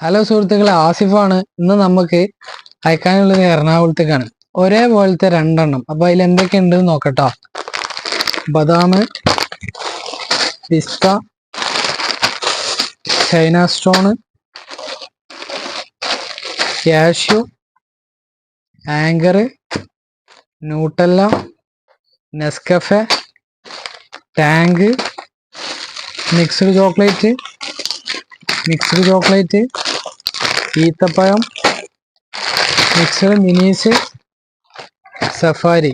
Hello സുഹൃത്തുക്കളെ, ആസിഫാണ്. ഇന്ന് നമുക്ക് അയക്കാനുള്ളത് എറണാകുളത്തേക്കാണ്. ഒരേപോലത്തെ രണ്ടെണ്ണം. അപ്പൊ അതിൽ എന്തൊക്കെയുണ്ട് നോക്കട്ടോ. ബദാം, പിസ്ത, China stone, cashew, Anchor, Nutella, Nescafe, Tang, mixed chocolate, ഈത്തപ്പഴം, മിക്സ്ഡ് മിനീസ്, സഫാരി.